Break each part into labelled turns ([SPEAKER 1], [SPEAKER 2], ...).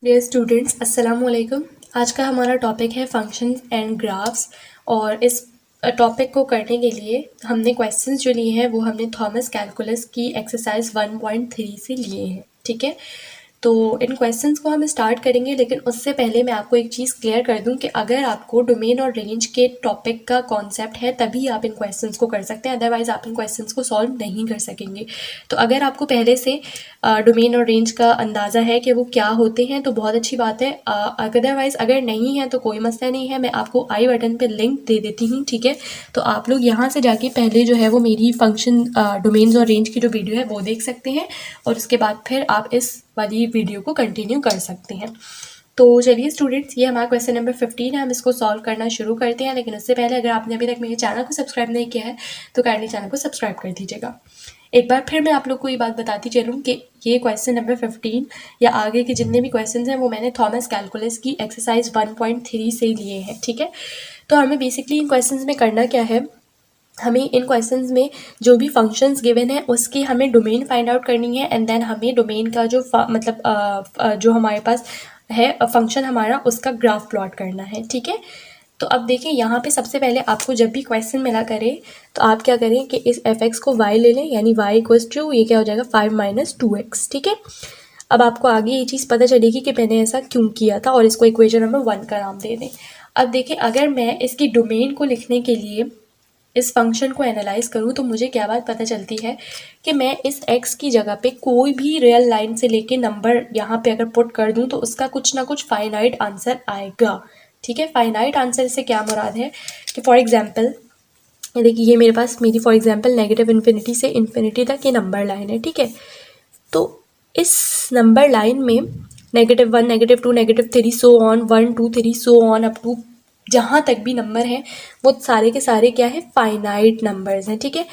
[SPEAKER 1] Dear students, अस्सलाम वालेकुम। आज का हमारा टॉपिक है फंक्शंस एंड ग्राफ्स। और इस टॉपिक को करने के लिए हमने क्वेश्चंस जो लिए हैं वो हमने थॉमस कैलकुलस की एक्सरसाइज 1.3 से लिए हैं। ठीक है, तो इन क्वेश्चंस को हम स्टार्ट करेंगे, लेकिन उससे पहले मैं आपको एक चीज़ क्लियर कर दूं कि अगर आपको डोमेन और रेंज के टॉपिक का कॉन्सेप्ट है तभी आप इन क्वेश्चंस को कर सकते हैं, अदरवाइज आप इन क्वेश्चंस को सॉल्व नहीं कर सकेंगे। तो अगर आपको पहले से डोमेन और रेंज का अंदाज़ा है कि वो क्या होते हैं तो बहुत अच्छी बात है। अदरवाइज़ अगर नहीं है तो कोई मसला नहीं है, मैं आपको आई बटन पे लिंक दे देती हूँ। ठीक है, तो आप लोग यहाँ से जाके पहले जो है वो मेरी फंक्शन डोमेन्स और रेंज की जो वीडियो है वो देख सकते हैं, और उसके बाद फिर आप इस वाली वीडियो को कंटिन्यू कर सकते हैं। तो चलिए स्टूडेंट्स, ये हमारा क्वेश्चन नंबर 15 है, हम इसको सॉल्व करना शुरू करते हैं। लेकिन उससे पहले अगर आपने अभी तक मेरे चैनल को सब्सक्राइब नहीं किया है तो काइंडली चैनल को सब्सक्राइब कर दीजिएगा। एक बार फिर मैं आप लोग को ये बात बताती चलूँ कि ये क्वेश्चन नंबर 15 या आगे के जितने भी क्वेश्चन हैं वो मैंने थॉमस कैलकुलस की एक्सरसाइज 1.3 से लिए हैं। ठीक है, तो हमें बेसिकली इन क्वेश्चन में करना क्या है, हमें इन क्वेश्चंस में जो भी फंक्शंस गिवन है उसकी हमें डोमेन फाइंड आउट करनी है, एंड देन हमें डोमेन का जो जो हमारे पास है फंक्शन हमारा, उसका ग्राफ प्लॉट करना है। ठीक है, तो अब देखिए यहाँ पे सबसे पहले आपको जब भी क्वेश्चन मिला करे तो आप क्या करें कि इस एफ एक्स को वाई ले लें, यानी वाई इक्वल्स टू ये क्या हो जाएगा 5 - 2x। ठीक है, अब आपको आगे ये चीज़ पता चलेगी कि मैंने ऐसा क्यों किया था, और इसको इक्वेशन नंबर 1 का नाम दे दें। अब देखिए, अगर मैं इसकी डोमेन को लिखने के लिए इस फंक्शन को एनालाइज करूँ तो मुझे क्या बात पता चलती है कि मैं इस x की जगह पे कोई भी रियल लाइन से लेके नंबर यहाँ पे अगर पुट कर दूँ तो उसका कुछ ना कुछ फाइनाइट आंसर आएगा। ठीक है, फाइनाइट आंसर से क्या मुराद है कि फॉर एग्जांपल देखिए ये मेरे पास मेरी फॉर एग्जांपल नेगेटिव इन्फिनिटी से इन्फिनिटी तक ये नंबर लाइन है। ठीक है, तो इस नंबर लाइन में -1, -2, -3 so on 1 2 3 so on up to जहाँ तक भी नंबर हैं वो सारे के सारे क्या है, फाइनाइट नंबर्स हैं। ठीक है,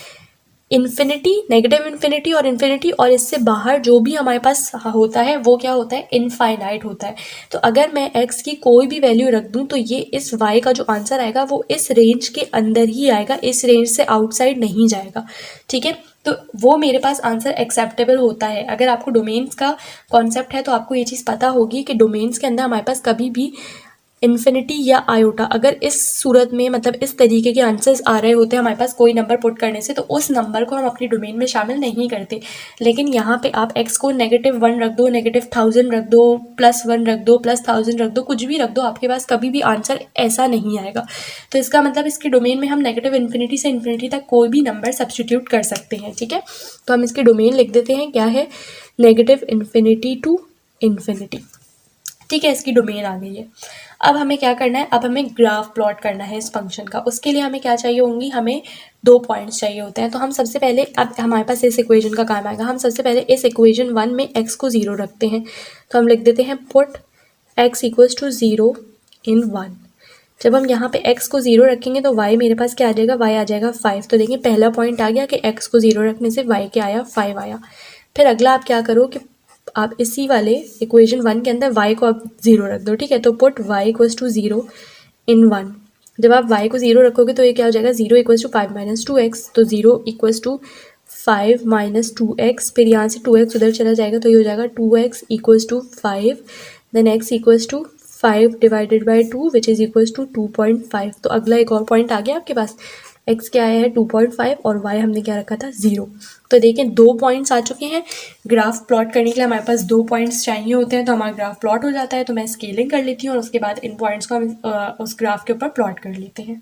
[SPEAKER 1] इन्फिनिटी, नेगेटिव इन्फिनिटी और इन्फिनिटी, और इससे बाहर जो भी हमारे पास होता है वो क्या होता है, इनफाइनाइट होता है। तो अगर मैं x की कोई भी वैल्यू रख दूं तो ये इस y का जो आंसर आएगा वो इस रेंज के अंदर ही आएगा, इस रेंज से आउटसाइड नहीं जाएगा। ठीक है, तो वो मेरे पास आंसर एक्सेप्टेबल होता है। अगर आपको डोमेन्स का कॉन्सेप्ट है तो आपको ये चीज़ पता होगी कि डोमेन्स के अंदर हमारे पास कभी भी इन्फिनिटी या आयोटा, अगर इस सूरत में मतलब इस तरीके के आंसर्स आ रहे होते हैं हमारे पास कोई नंबर पुट करने से, तो उस नंबर को हम अपनी डोमेन में शामिल नहीं करते। लेकिन यहाँ पे आप x को -1 रख दो, -1000 रख दो, +1 रख दो, +1000 रख दो, कुछ भी रख दो, आपके पास कभी भी आंसर ऐसा नहीं आएगा। तो इसका मतलब इसकी डोमेन में हम नेगेटिव इन्फिनिटी से इन्फिनिटी तक कोई भी नंबर सब्सटीट्यूट कर सकते हैं। ठीक है, तो हम इसकी डोमेन लिख देते हैं, क्या है, -इन्फिनिटी टू इन्फिनिटी। ठीक है, इसकी डोमेन आ गई है। अब हमें क्या करना है, अब हमें ग्राफ प्लॉट करना है इस फंक्शन का। उसके लिए हमें क्या चाहिए होंगी, हमें 2 पॉइंट्स चाहिए होते हैं। तो हम सबसे पहले, अब हमारे पास इस इक्वेशन का काम आएगा, हम सबसे पहले इस इक्वेशन 1 में x को 0 रखते हैं। तो हम लिख देते हैं पुट x इक्वल्स टू 0 इन 1। जब हम यहाँ पे x को 0 रखेंगे तो y मेरे पास क्या आ जाएगा, y आ जाएगा 5। तो देखिए पहला पॉइंट आ गया कि x को 0 रखने से y क्या आया, 5 आया। फिर अगला आप क्या करो कि आप इसी वाले इक्वेशन 1 के अंदर y को आप 0 रख दो। ठीक है, तो पुट y इक्वल्स टू 0 इन 1। जब आप y को 0 रखोगे तो ये क्या हो जाएगा, 0 इक्वल्स टू 5 - 2x। तो 0 इक्वल्स टू 5 - 2x, फिर यहाँ से 2x उधर चला जाएगा तो ये हो जाएगा 2x equals to 5, then x equals to 5 divided by 2 which is equals to 2.5। तो अगला एक और पॉइंट आ गया आपके पास, x क्या आया है 2.5 और y हमने क्या रखा था 0। तो देखें 2 पॉइंट्स आ चुके हैं। ग्राफ प्लॉट करने के लिए हमारे पास 2 पॉइंट्स चाहिए होते हैं तो हमारा ग्राफ प्लॉट हो जाता है। तो मैं स्केलिंग कर लेती हूँ और उसके बाद इन पॉइंट्स को हम उस ग्राफ के ऊपर प्लॉट कर लेते हैं।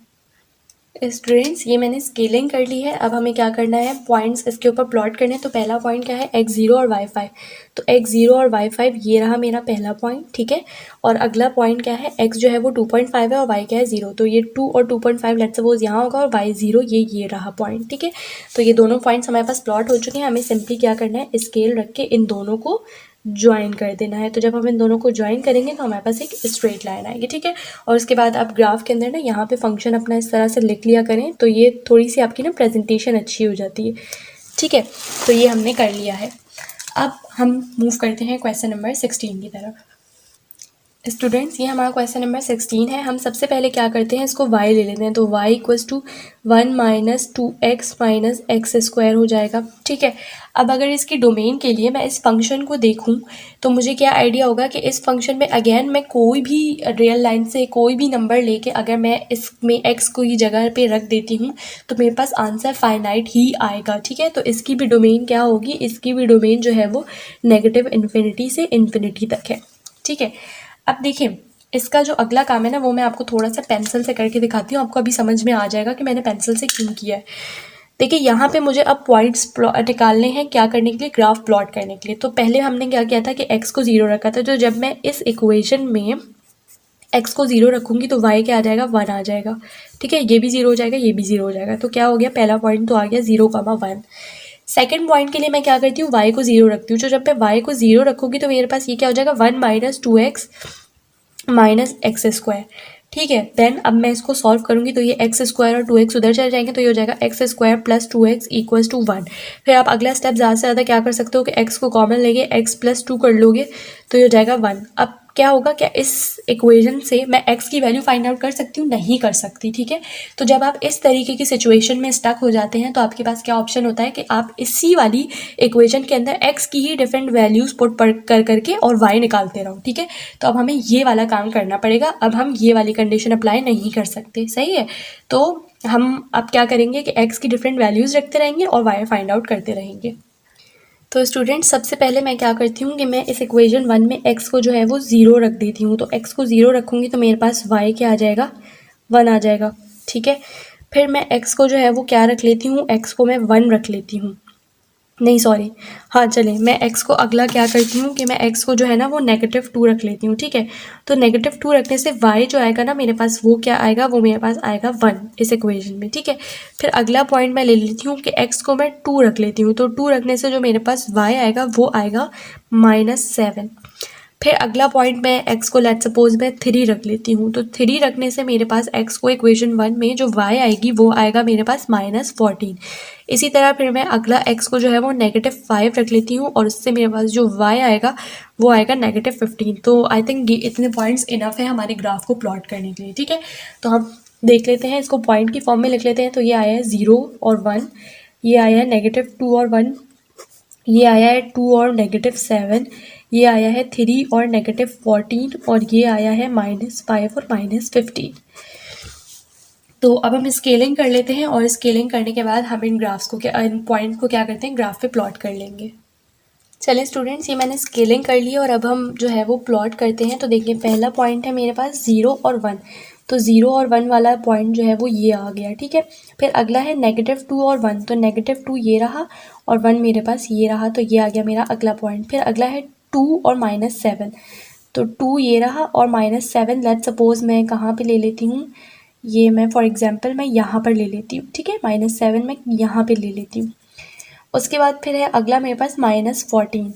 [SPEAKER 1] स्टूडेंट्स, ये मैंने स्केलिंग कर ली है। अब हमें क्या करना है, पॉइंट्स इसके ऊपर प्लॉट करने हैं। तो पहला पॉइंट क्या है, x0 और y5। तो x0 और y5 ये रहा मेरा पहला पॉइंट। ठीक है, और अगला पॉइंट क्या है, x जो है वो 2.5 है और y क्या है 0। तो ये 2 और 2.5 लेट्स सपोज यहाँ होगा और y0 ये रहा पॉइंट। ठीक है, तो ये दोनों पॉइंट्स हमारे पास प्लॉट हो चुके हैं। हमें सिंपली क्या करना है, स्केल रख के इन दोनों को ज्वाइन कर देना है। तो जब हम इन दोनों को ज्वाइन करेंगे तो हमारे पास एक स्ट्रेट लाइन आएगी। ठीक है, और उसके बाद आप ग्राफ के अंदर ना यहाँ पे फंक्शन अपना इस तरह से लिख लिया करें तो ये थोड़ी सी आपकी ना प्रेजेंटेशन अच्छी हो जाती है। ठीक है, तो ये हमने कर लिया है। अब हम मूव करते हैं क्वेश्चन नंबर 16 की तरफ। स्टूडेंट्स, ये हमारा क्वेश्चन नंबर 16 है। हम सबसे पहले क्या करते हैं, इसको y ले लेते हैं। तो y equals to 1 minus 2x minus x square हो जाएगा। ठीक है, अब अगर इसकी डोमेन के लिए मैं इस फंक्शन को देखूं तो मुझे क्या आइडिया होगा कि इस फंक्शन में अगेन मैं कोई भी रियल लाइन से कोई भी नंबर लेके अगर मैं इसमें x को ही जगह पे रख देती हूँ तो मेरे पास आंसर फाइनाइट ही आएगा। ठीक है, तो इसकी भी डोमेन क्या होगी, इसकी भी डोमेन जो है वो नेगेटिव इन्फिनिटी से इन्फिनिटी तक है। ठीक है, अब देखिए इसका जो अगला काम है ना वो मैं आपको थोड़ा सा पेंसिल से करके दिखाती हूँ, आपको अभी समझ में आ जाएगा कि मैंने पेंसिल से क्यों किया है। देखिए यहाँ पे मुझे अब पॉइंट्स निकालने हैं, क्या करने के लिए, ग्राफ प्लॉट करने के लिए। तो पहले हमने क्या किया था कि x को 0 रखा था, तो जब मैं इस इक्वेशन में x को 0 रखूँगी तो y क्या आ जाएगा, 1 आ जाएगा। ठीक है, ये भी 0 हो जाएगा, ये भी 0 हो जाएगा। तो क्या हो गया, पहला पॉइंट तो आ गया 0,1। सेकेंड पॉइंट के लिए मैं क्या करती हूँ, y को 0 रखती हूँ। तो जब मैं y को 0 रखूँगी तो मेरे पास ये क्या हो जाएगा, 1 minus 2x minus x square. ठीक है, देन अब मैं इसको सॉल्व करूंगी तो ये एक्स स्क्वायर और 2x उधर चले जाएंगे, तो ये हो जाएगा x square plus 2x equals to 1। फिर आप अगला स्टेप ज़्यादा से ज़्यादा क्या कर सकते हो कि x को कॉमन लेके x प्लस 2 कर लोगे तो ये हो जाएगा 1। अब क्या होगा, क्या इस इक्वेशन से मैं x की वैल्यू फाइंड आउट कर सकती हूँ, नहीं कर सकती। ठीक है, तो जब आप इस तरीके की सिचुएशन में स्टक हो जाते हैं तो आपके पास क्या ऑप्शन होता है कि आप इसी वाली इक्वेशन के अंदर x की ही डिफरेंट वैल्यूज पुट कर करके और y निकालते रहो। ठीक है, तो अब हमें ये वाला काम करना पड़ेगा, अब हम ये वाली कंडीशन अप्लाई नहीं कर सकते। सही है, तो हम अब क्या करेंगे कि x की डिफरेंट वैल्यूज रखते रहेंगे और y फाइंड आउट करते रहेंगे। तो स्टूडेंट सबसे पहले मैं क्या करती हूँ कि मैं इस इक्वेशन 1 में x को जो है वो 0 रख देती हूँ। तो x को 0 रखूँगी तो मेरे पास y क्या आ जाएगा, 1 आ जाएगा। ठीक है, फिर मैं x को जो है वो क्या रख लेती हूँ, x को मैं 1 रख लेती हूँ, नहीं सॉरी, हाँ चलें, मैं x को अगला क्या करती हूँ कि मैं x को जो है ना वो -2 रख लेती हूँ। ठीक है, तो -2 रखने से y जो आएगा ना मेरे पास वो क्या आएगा, वो मेरे पास आएगा 1 इस इक्वेशन में। ठीक है, फिर अगला पॉइंट मैं ले लेती हूँ कि x को मैं 2 रख लेती हूँ। तो 2 रखने से जो मेरे पास y आएगा वो आएगा -7। फिर अगला पॉइंट मैं x को लेट सपोज मैं 3 रख लेती हूँ। तो 3 रखने से मेरे पास x को इक्वेशन 1 में जो y आएगी वो आएगा मेरे पास -14। इसी तरह फिर मैं अगला x को जो है वो -5 रख लेती हूँ और उससे मेरे पास जो y आएगा वो आएगा -15। तो आई थिंक ये इतने पॉइंट्स इनफ है हमारे ग्राफ को प्लॉट करने के लिए। ठीक है, तो हम देख लेते हैं, इसको पॉइंट की फॉर्म में लिख लेते हैं। तो ये आया है 0 और 1, ये आया है -2 और 1, ये आया है 2 और -7, ये आया है 3 और -14 और ये आया है -5 और -15। तो अब हम स्केलिंग कर लेते हैं और स्केलिंग करने के बाद हम इन ग्राफ्स को इन पॉइंट को क्या करते हैं, ग्राफ पे प्लॉट कर लेंगे। चलिए स्टूडेंट्स, ये मैंने स्केलिंग कर ली और अब हम जो है वो प्लॉट करते हैं। तो देखिए पहला पॉइंट है मेरे पास 0 और 1, तो 0 और 1 वाला पॉइंट जो है वो ये आ गया। ठीक है, फिर अगला है -2 और 1, तो -2 ये रहा और 1 मेरे पास ये रहा, तो ये आ गया मेरा अगला पॉइंट। फिर अगला है 2 और -7, तो 2 ये रहा और -7 लेट सपोज मैं कहाँ पे ले लेती हूँ, ये मैं फॉर एग्जांपल मैं यहाँ पर ले लेती हूँ। ठीक है, -7 मैं यहाँ पे ले लेती हूँ। उसके बाद फिर है अगला मेरे पास -14,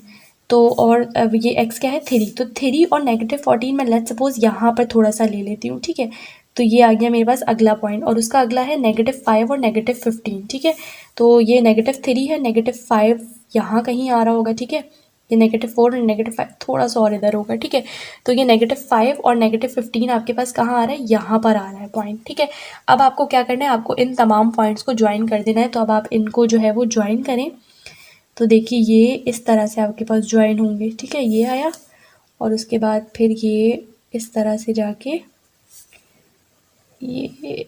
[SPEAKER 1] तो और अब ये x क्या है, 3, तो 3 और -14 मैं लेट सपोज यहाँ पर थोड़ा सा ले लेती हूँ। ठीक है, तो ये आ गया मेरे पास अगला पॉइंट और उसका अगला है -5 और -15। ठीक है, तो ये -3 है, -5 यहाँ कहीं आ रहा होगा। ठीक है, ये -4 और -5 थोड़ा सा और इधर होगा। ठीक है, तो ये -5 और -15 आपके पास कहाँ आ रहा है, यहाँ पर आ रहा है पॉइंट। ठीक है, अब आपको क्या करना है, आपको इन तमाम पॉइंट्स को ज्वाइन कर देना है। तो अब आप इनको जो है वो ज्वाइन करें, तो देखिए ये इस तरह से आपके पास ज्वाइन होंगे। ठीक है, ये आया और उसके बाद फिर ये इस तरह से जाके ये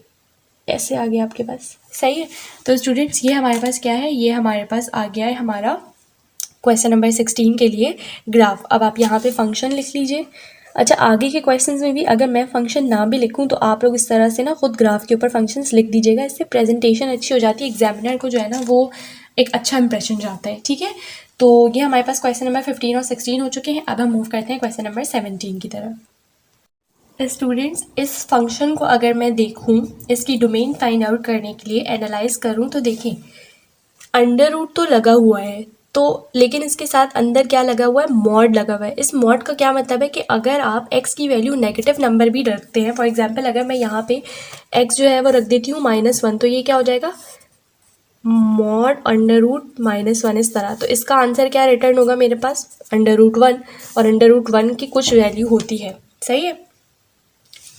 [SPEAKER 1] ऐसे आ गया आपके पास। सही है, तो स्टूडेंट्स ये हमारे पास क्या है, ये हमारे पास आ गया है हमारा क्वेश्चन नंबर 16 के लिए ग्राफ। अब आप यहाँ पे फंक्शन लिख लीजिए। अच्छा, आगे के क्वेश्चंस में भी अगर मैं फंक्शन ना भी लिखूँ तो आप लोग इस तरह से ना खुद ग्राफ के ऊपर फंक्शंस लिख दीजिएगा, इससे प्रेजेंटेशन अच्छी हो जाती है, एग्जामिनर को जो है ना वो एक अच्छा इंप्रेशन जाता है। ठीक है, तो ये हमारे पास क्वेश्चन नंबर 15 और 16 हो चुके हैं। अब हम मूव करते हैं क्वेश्चन नंबर 17 की तरफ। स्टूडेंट्स, इस फंक्शन को अगर मैं देखूं, इसकी डोमेन फाइंड आउट करने के लिए एनालाइज करूं, तो देखें अंडर रूट तो लगा हुआ है, तो लेकिन इसके साथ अंदर क्या लगा हुआ है, मॉड लगा हुआ है। इस मॉड का क्या मतलब है कि अगर आप x की वैल्यू नेगेटिव नंबर भी रखते हैं, फॉर एग्जांपल अगर मैं यहाँ पे x जो है वो रख देती हूँ -1, तो ये क्या हो जाएगा, मॉड अंडर रूट -1 इस तरह। तो इसका आंसर क्या रिटर्न होगा मेरे पास, अंडर रूट 1, और अंडर रूट 1 की कुछ वैल्यू होती है। सही है,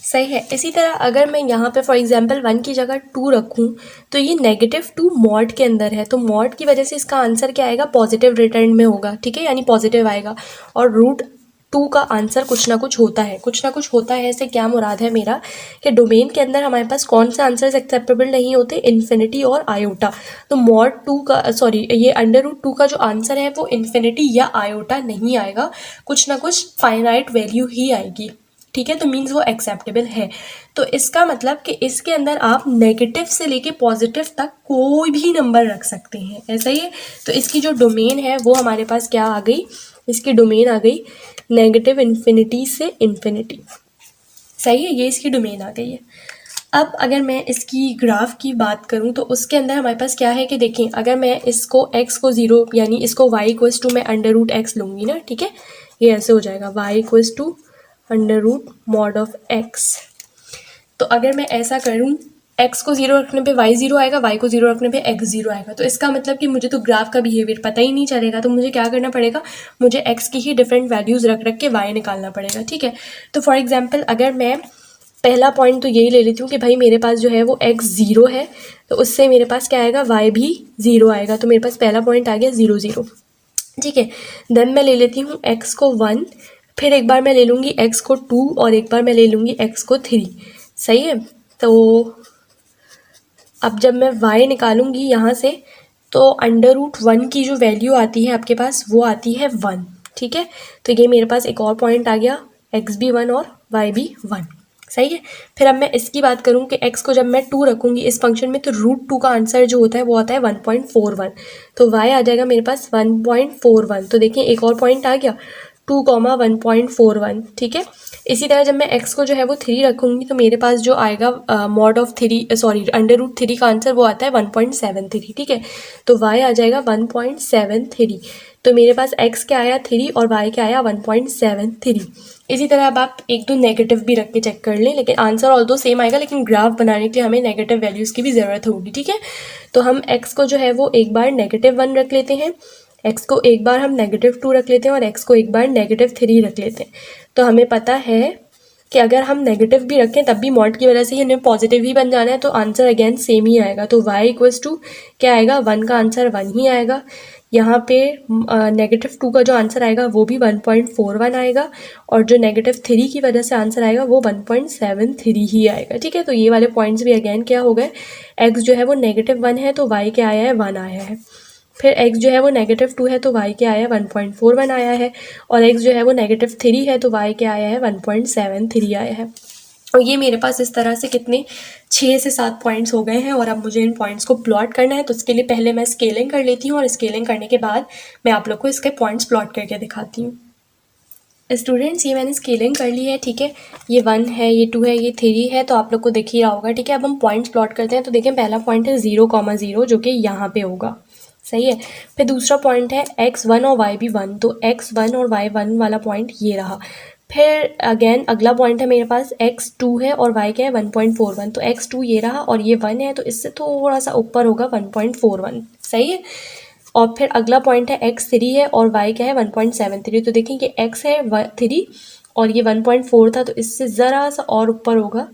[SPEAKER 1] सही है। इसी तरह अगर मैं यहाँ पे फॉर एग्जांपल 1 की जगह 2 रखूँ तो ये -2 मॉड के अंदर है, तो मॉड की वजह से इसका आंसर क्या आएगा, पॉजिटिव रिटर्न में होगा, ठीक है, यानी पॉजिटिव आएगा। और √2 का आंसर कुछ ना कुछ होता है, कुछ ना कुछ होता है। इससे क्या मुराद है मेरा कि डोमेन के अंदर हमारे पास कौन से आंसर्स एक्सेप्टेबल नहीं होते, इन्फिनिटी और आयोटा। तो मॉड 2 का ये √2 का जो आंसर है वो इन्फिनिटी या आयोटा नहीं आएगा, कुछ ना कुछ फाइनाइट वैल्यू ही आएगी, ठीक है। तो मीन्स वो एक्सेप्टेबल है। तो इसका मतलब कि इसके अंदर आप नेगेटिव से लेके पॉजिटिव तक कोई भी नंबर रख सकते हैं, ऐसा ही है। तो इसकी जो डोमेन है वो हमारे पास क्या आ गई, इसकी डोमेन आ गई नेगेटिव इन्फिनिटी से इन्फिनिटी, सही है, ये इसकी डोमेन आ गई है। अब अगर मैं इसकी ग्राफ की बात करूं तो उसके अंदर हमारे पास क्या है कि देखें, अगर मैं इसको x को 0 यानी इसको y इक्वल्स टू मैं √x लूँगी ना, ठीक है, ये ऐसे हो जाएगा y इक्वल्स टू √mod(x). तो अगर मैं ऐसा करूं, x को 0 रखने पे y 0 आएगा, y को 0 रखने पे x 0 आएगा। तो इसका मतलब कि मुझे तो ग्राफ का बिहेवियर पता ही नहीं चलेगा, तो मुझे क्या करना पड़ेगा, मुझे x की ही डिफरेंट वैल्यूज़ रख रख के y निकालना पड़ेगा, ठीक है। तो फॉर एग्जाम्पल अगर मैं पहला पॉइंट तो यही ले लेती हूँ कि भाई मेरे पास जो है वो x 0 है, तो उससे मेरे पास क्या आएगा, y भी 0 आएगा। तो मेरे पास पहला पॉइंट आ गया 0 0, ठीक है। देन मैं ले लेती हूँ x को 1, फिर एक बार मैं ले लूँगी x को 2 और एक बार मैं ले लूँगी x को 3, सही है। तो अब जब मैं y निकालूंगी यहाँ से तो √1 की जो वैल्यू आती है आपके पास वो आती है 1, ठीक है। तो ये मेरे पास एक और पॉइंट आ गया, x भी 1 और y भी 1, सही है। फिर अब मैं इसकी बात करूँ कि x को जब मैं 2 रखूँगी इस फंक्शन में तो √2 का आंसर जो होता है वो आता है 1.41, तो y आ जाएगा मेरे पास 1.41। तो देखिए एक और पॉइंट आ गया 2, 1.41, ठीक है। इसी तरह जब मैं x को जो है वो 3 रखूँगी तो मेरे पास जो आएगा मॉड ऑफ 3 √3 का आंसर वो आता है 1.73, ठीक है। तो y आ जाएगा 1.73। तो मेरे पास x क्या आया 3 और y क्या आया 1.73। इसी तरह अब आप एक दो नेगेटिव भी रख के चेक कर लें, लेकिन आंसर ऑल्दो सेम आएगा, लेकिन ग्राफ बनाने के लिए हमें नेगेटिव वैल्यूज़ की भी ज़रूरत होगी, ठीक है। तो हम x को जो है वो एक बार -1 रख लेते हैं, x को एक बार हम -2 रख लेते हैं और x को एक बार -3 रख लेते हैं। तो हमें पता है कि अगर हम नेगेटिव भी रखें तब भी मॉड की वजह से हमें पॉजिटिव ही बन जाना है, तो आंसर अगेन सेम ही आएगा। तो y इक्वल्स टू क्या आएगा, 1 का आंसर 1 ही आएगा। यहाँ पे -2 का जो आंसर आएगा वो भी 1.41 आएगा, और जो -3 की वजह से आंसर आएगा वो 1.73 ही आएगा, ठीक है। तो ये वाले पॉइंट्स भी अगेन क्या हो गए, x जो है वो -1 है तो y क्या आया है 1 आया है। फिर x जो है वो -2 है तो y क्या आया है 1.41 आया है, और x जो है वो -3 है तो y क्या आया है 1.73 आया है। और ये मेरे पास इस तरह से कितने 6 से 7 पॉइंट्स हो गए हैं, और अब मुझे इन पॉइंट्स को प्लॉट करना है। तो उसके लिए पहले मैं स्केलिंग कर लेती हूँ और स्केलिंग करने के बाद मैं आप लोग को इसके पॉइंट्स प्लॉट करके दिखाती हूँ। स्टूडेंट्स ये मैंने स्केलिंग कर ली है, ठीक है। ये 1 है, ये 2 है, ये 3 है, तो आप लोग को दिख ही रहा होगा, ठीक है। अब हम पॉइंट्स प्लॉट करते हैं। तो देखें पहला पॉइंट है 0,0 जो कि यहाँ पे होगा, सही है। फिर दूसरा पॉइंट है x1 और y भी 1, तो x1 और y1 वाला पॉइंट ये रहा। फिर अगेन अगला पॉइंट है मेरे पास x2 है और y क्या है 1.41, तो x2 ये रहा और ये 1 है, तो इससे थोड़ा सा ऊपर होगा 1.41, सही है। और फिर अगला पॉइंट है x3 है और y क्या है 1.73, तो देखिए कि x है 3 और ये 1.4 था, तो इससे ज़रा सा और ऊपर होगा,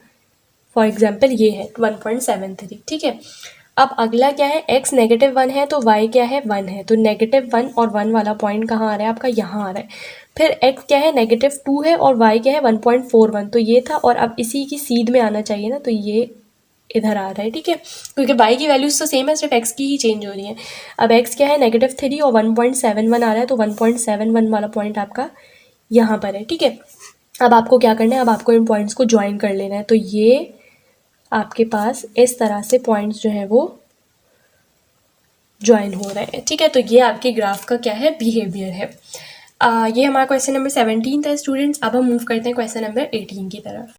[SPEAKER 1] फॉर एग्जाम्पल ये है 1.73, ठीक है। अब अगला क्या है, x -1 है तो y क्या है 1 है, तो -1 और 1 वाला पॉइंट कहाँ आ रहा है आपका, यहाँ आ रहा है। फिर x क्या है -2 है और y क्या है 1.41, तो ये था, और अब इसी की सीध में आना चाहिए ना, तो ये इधर आ रहा है, ठीक है, क्योंकि y की वैल्यूज तो सेम है, सिर्फ x की ही चेंज हो रही है। अब x क्या है -3 और 1.71 आ रहा है, तो 1.71 वाला पॉइंट आपका यहाँ पर है, ठीक है। अब आपको क्या करना है, अब आपको इन पॉइंट्स को ज्वाइन कर लेना है। तो ये आपके पास इस तरह से पॉइंट्स जो है वो ज्वाइन हो रहे हैं, ठीक है। तो ये आपके ग्राफ का क्या है, बिहेवियर है। ये हमारा क्वेश्चन नंबर 17 था स्टूडेंट्स। अब हम मूव करते हैं क्वेश्चन नंबर 18 की तरफ।